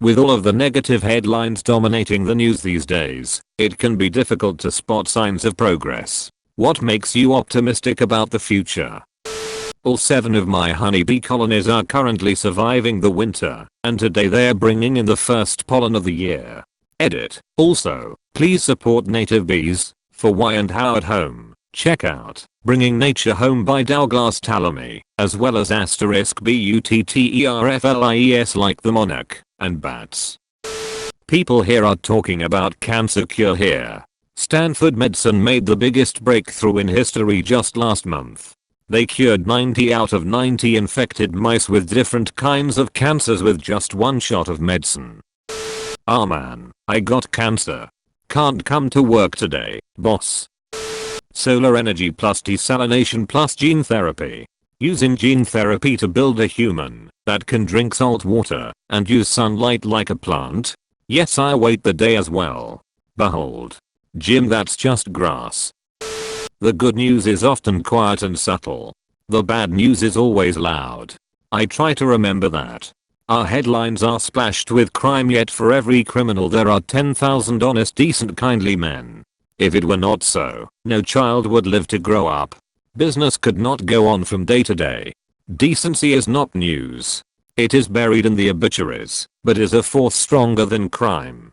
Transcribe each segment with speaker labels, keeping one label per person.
Speaker 1: With all of the negative headlines dominating the news these days, it can be difficult to spot signs of progress. What makes you optimistic about the future? All 7 of my honeybee colonies are currently surviving the winter, and today they're bringing in the first pollen of the year. Edit. Also, please support native bees. For why and how at home, check out Bringing Nature Home by Douglas Tallamy, as well as *BUTTERFLIES like the monarch and bats. People here are talking about cancer cure here. Stanford Medicine made the biggest breakthrough in history just last month. They cured 90 out of 90 infected mice with different kinds of cancers with just one shot of medicine. Ah man, I got cancer. Can't come to work today, boss. Solar energy plus desalination plus gene therapy. Using gene therapy to build a human that can drink salt water and use sunlight like a plant. Yes, I wait the day as well. Behold. Jim, that's just grass. The good news is often quiet and subtle. The bad news is always loud. I try to remember that. Our headlines are splashed with crime, yet for every criminal there are 10,000 honest, decent, kindly men. If it were not so, no child would live to grow up. Business could not go on from day to day. Decency is not news. It is buried in the obituaries, but is a force stronger than crime.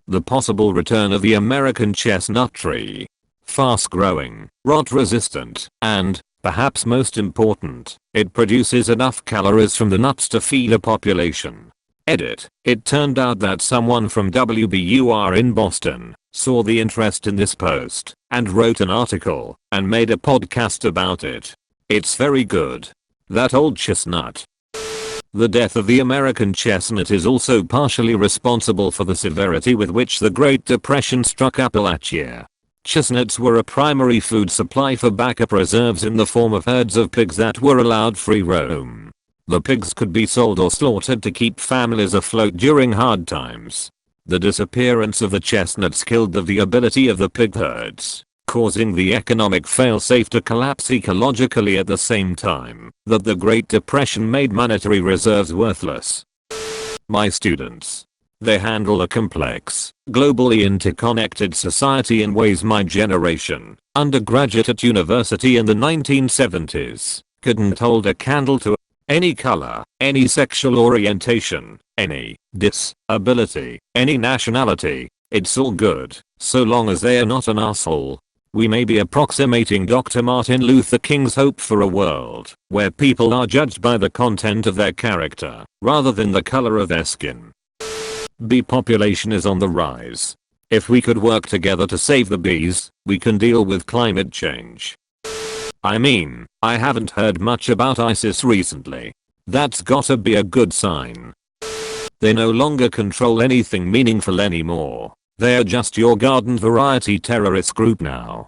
Speaker 1: The possible return of the American chestnut tree. Fast growing, rot resistant, and, perhaps most important, it produces enough calories from the nuts to feed a population. Edit. It turned out that someone from WBUR in Boston saw the interest in this post and wrote an article and made a podcast about it. It's very good. That old chestnut. The death of the American chestnut is also partially responsible for the severity with which the Great Depression struck Appalachia. Chestnuts were a primary food supply for backup reserves in the form of herds of pigs that were allowed free roam. The pigs could be sold or slaughtered to keep families afloat during hard times. The disappearance of the chestnuts killed the viability of the pig herds, causing the economic failsafe to collapse ecologically at the same time that the Great Depression made monetary reserves worthless. My students. They handle a complex, globally interconnected society in ways my generation, undergraduate at university in the 1970s, couldn't hold a candle to. Any color, any sexual orientation, any disability, any nationality, it's all good, so long as they are not an asshole. We may be approximating Dr. Martin Luther King's hope for a world where people are judged by the content of their character, rather than the color of their skin. Bee population is on the rise. If we could work together to save the bees, we can deal with climate change. I mean, I haven't heard much about ISIS recently. That's gotta be a good sign. They no longer control anything meaningful anymore. They're just your garden variety terrorist group now.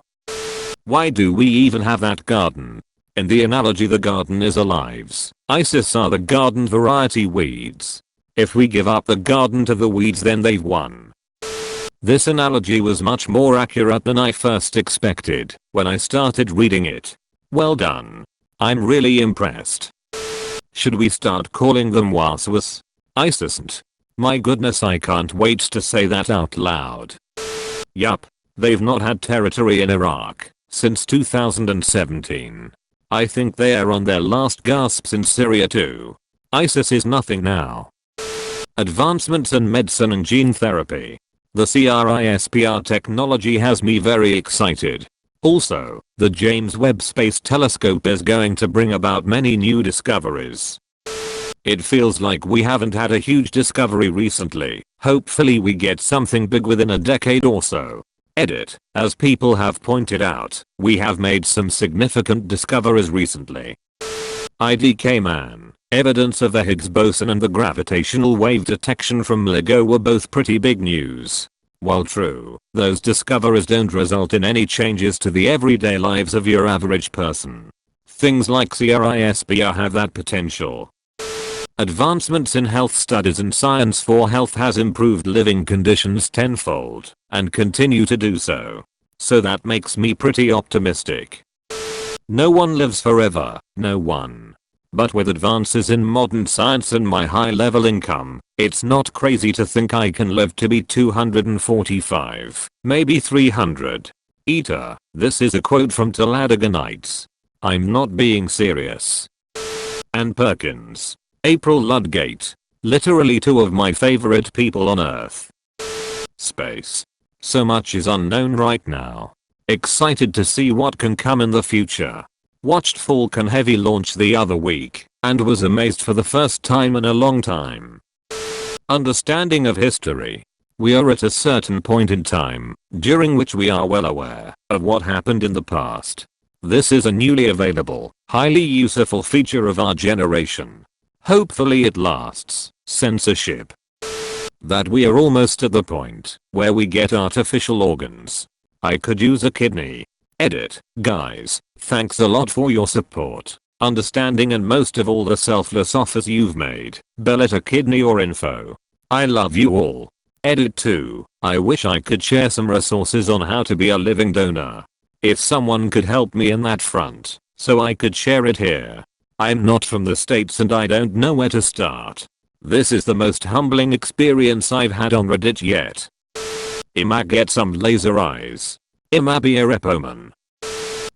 Speaker 1: Why do we even have that garden? In the analogy, the garden is our lives. ISIS are the garden variety weeds. If we give up the garden to the weeds, then they've won. This analogy was much more accurate than I first expected when I started reading it. Well done. I'm really impressed. Should we start calling them waswas? ISIS? My goodness, I can't wait to say that out loud. Yup. They've not had territory in Iraq since 2017. I think they are on their last gasps in Syria too. ISIS is nothing now. Advancements in medicine and gene therapy. The CRISPR technology has me very excited. Also, the James Webb Space Telescope is going to bring about many new discoveries. It feels like we haven't had a huge discovery recently. Hopefully we get something big within a decade or so. Edit. As people have pointed out, we have made some significant discoveries recently. IDK man. Evidence of the Higgs boson and the gravitational wave detection from LIGO were both pretty big news. While true, those discoveries don't result in any changes to the everyday lives of your average person. Things like CRISPR have that potential. Advancements in health studies and science for health has improved living conditions tenfold, and continue to do so. So that makes me pretty optimistic. No one lives forever, no one. But with advances in modern science and my high level income, it's not crazy to think I can live to be 245, maybe 300. Eater, this is a quote from Talladega Nights. I'm not being serious. Ann Perkins. April Ludgate. Literally two of my favorite people on earth. Space. So much is unknown right now. Excited to see what can come in the future. Watched Falcon Heavy launch the other week, and was amazed for the first time in a long time. Understanding of history. We are at a certain point in time, during which we are well aware of what happened in the past. This is a newly available, highly useful feature of our generation. Hopefully it lasts. Censorship. That we are almost at the point where we get artificial organs. I could use a kidney. Edit. Guys, thanks a lot for your support, understanding and most of all the selfless offers you've made, be it a kidney or info. I love you all. Edit 2. I wish I could share some resources on how to be a living donor. If someone could help me in that front, so I could share it here. I'm not from the States and I don't know where to start. This is the most humbling experience I've had on Reddit yet. Ima get some laser eyes. Ima be a repoman.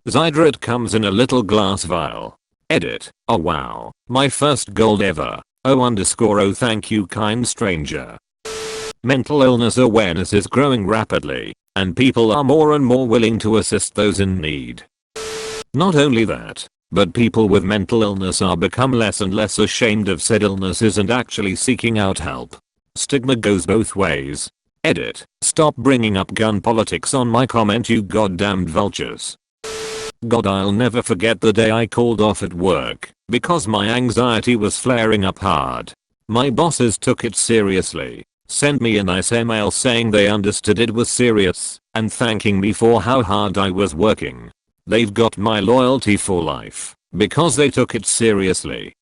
Speaker 1: Zydrat comes in a little glass vial. Edit. Oh wow, my first gold ever. Oh thank you kind stranger. Mental illness awareness is growing rapidly, and people are more and more willing to assist those in need. Not only that, but people with mental illness are become less and less ashamed of said illnesses and actually seeking out help. Stigma goes both ways. Edit. Stop bringing up gun politics on my comment you goddamned vultures. God, I'll never forget the day I called off at work because my anxiety was flaring up hard. My bosses took it seriously, sent me a nice email saying they understood it was serious and thanking me for how hard I was working. They've got my loyalty for life because they took it seriously.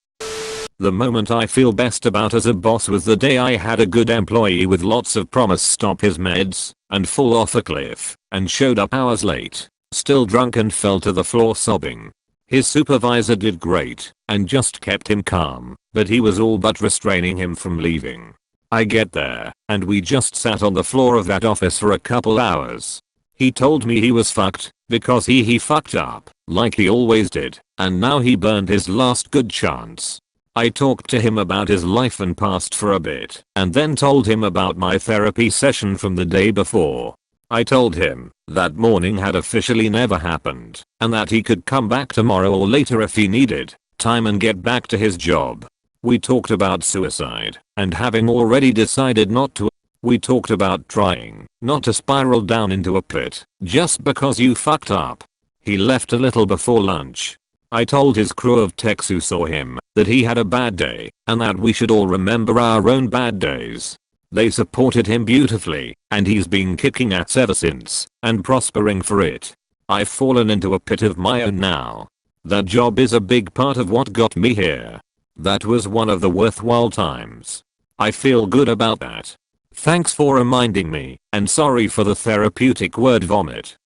Speaker 1: The moment I feel best about as a boss was the day I had a good employee with lots of promise stop his meds and fall off a cliff and showed up hours late, still drunk and fell to the floor sobbing. His supervisor did great and just kept him calm, but he was all but restraining him from leaving. I get there and we just sat on the floor of that office for a couple hours. He told me he was fucked because he fucked up like he always did, and now he burned his last good chance. I talked to him about his life and past for a bit and then told him about my therapy session from the day before. I told him that morning had officially never happened and that he could come back tomorrow or later if he needed time and get back to his job. We talked about suicide and having already decided not to. We talked about trying not to spiral down into a pit just because you fucked up. He left a little before lunch. I told his crew of techs who saw him that he had a bad day and that we should all remember our own bad days. They supported him beautifully and he's been kicking ass ever since and prospering for it. I've fallen into a pit of my own now. That job is a big part of what got me here. That was one of the worthwhile times. I feel good about that. Thanks for reminding me and sorry for the therapeutic word vomit.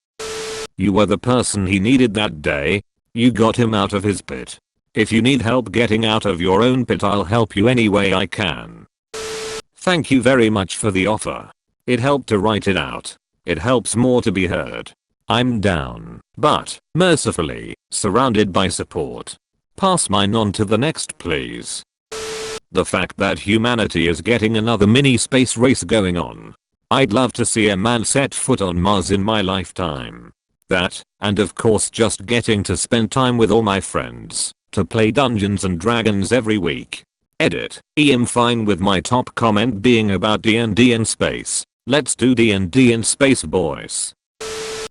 Speaker 1: You were the person he needed that day. You got him out of his pit. If you need help getting out of your own pit, I'll help you any way I can. Thank you very much for the offer. It helped to write it out. It helps more to be heard. I'm down, but, mercifully, surrounded by support. Pass mine on to the next please. The fact that humanity is getting another mini space race going on. I'd love to see a man set foot on Mars in my lifetime. That, and of course just getting to spend time with all my friends, to play Dungeons and Dragons every week. Edit. I'm fine with my top comment being about D&D in space. Let's do D&D in space boys.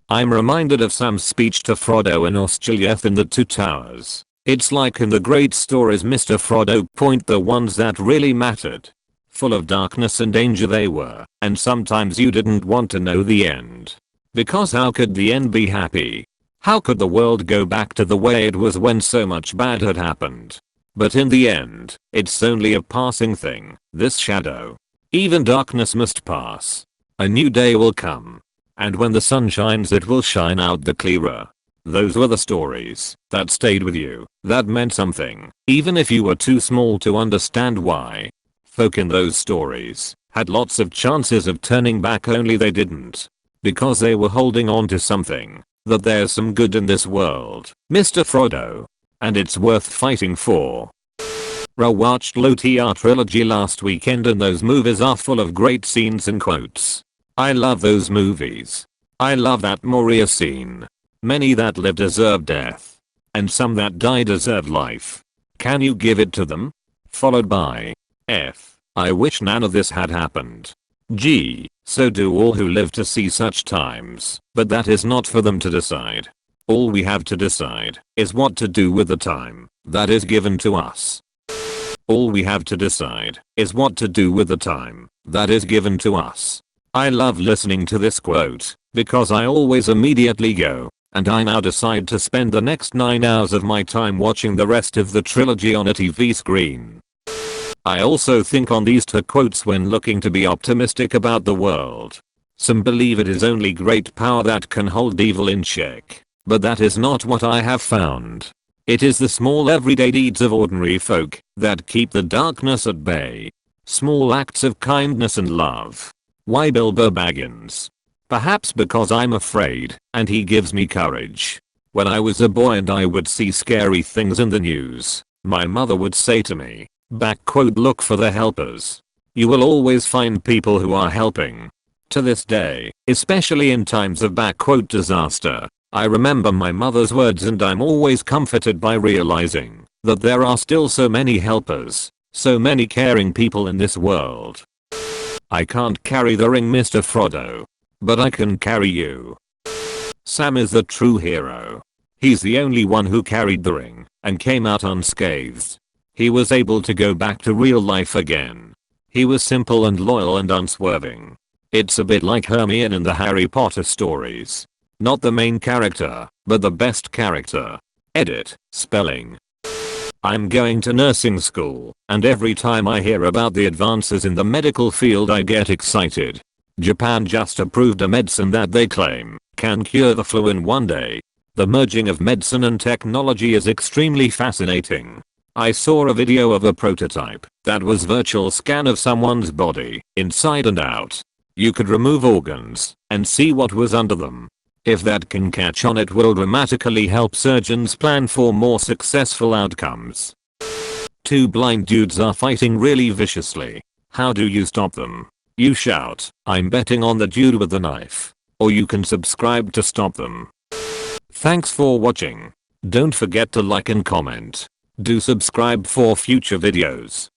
Speaker 1: I'm reminded of Sam's speech to Frodo and Osgiliath in the Two Towers. It's like in the great stories Mr. Frodo point the ones that really mattered. Full of darkness and danger they were, and sometimes you didn't want to know the end. Because how could the end be happy? How could the world go back to the way it was when so much bad had happened? But in the end, it's only a passing thing, this shadow. Even darkness must pass. A new day will come. And when the sun shines it will shine out the clearer. Those were the stories that stayed with you, that meant something, even if you were too small to understand why. Folk in those stories had lots of chances of turning back, only they didn't. Because they were holding on to something, that there's some good in this world, Mr. Frodo. And it's worth fighting for. Watched LOTR trilogy last weekend and those movies are full of great scenes and quotes. I love those movies. I love that Moria scene. Many that live deserve death. And some that die deserve life. Can you give it to them? Followed by F. I wish none of this had happened. G. So do all who live to see such times, but that is not for them to decide. All we have to decide is what to do with the time that is given to us. All we have to decide is what to do with the time that is given to us. I love listening to this quote because I always immediately go, and I now decide to spend the next 9 hours of my time watching the rest of the trilogy on a TV screen. I also think on these two quotes when looking to be optimistic about the world. Some believe it is only great power that can hold evil in check. But that is not what I have found. It is the small everyday deeds of ordinary folk that keep the darkness at bay. Small acts of kindness and love. Why Bilbo Baggins? Perhaps because I'm afraid, and he gives me courage. When I was a boy and I would see scary things in the news, my mother would say to me, look for the helpers. You will always find people who are helping. To this day, especially in times of disaster, I remember my mother's words and I'm always comforted by realizing that there are still so many helpers, so many caring people in this world. I can't carry the ring, Mr. Frodo. But I can carry you. Sam is the true hero. He's the only one who carried the ring and came out unscathed. He was able to go back to real life again. He was simple and loyal and unswerving. It's a bit like Hermione in the Harry Potter stories. Not the main character, but the best character. Edit, spelling. I'm going to nursing school, and every time I hear about the advances in the medical field I get excited. Japan just approved a medicine that they claim can cure the flu in 1 day. The merging of medicine and technology is extremely fascinating. I saw a video of a prototype that was virtual scan of someone's body, inside and out. You could remove organs and see what was under them. If that can catch on, it will dramatically help surgeons plan for more successful outcomes. Two blind dudes are fighting really viciously. How do you stop them? You shout, "I'm betting on the dude with the knife." Or you can subscribe to stop them. Thanks for watching. Don't forget to like and comment. Do subscribe for future videos.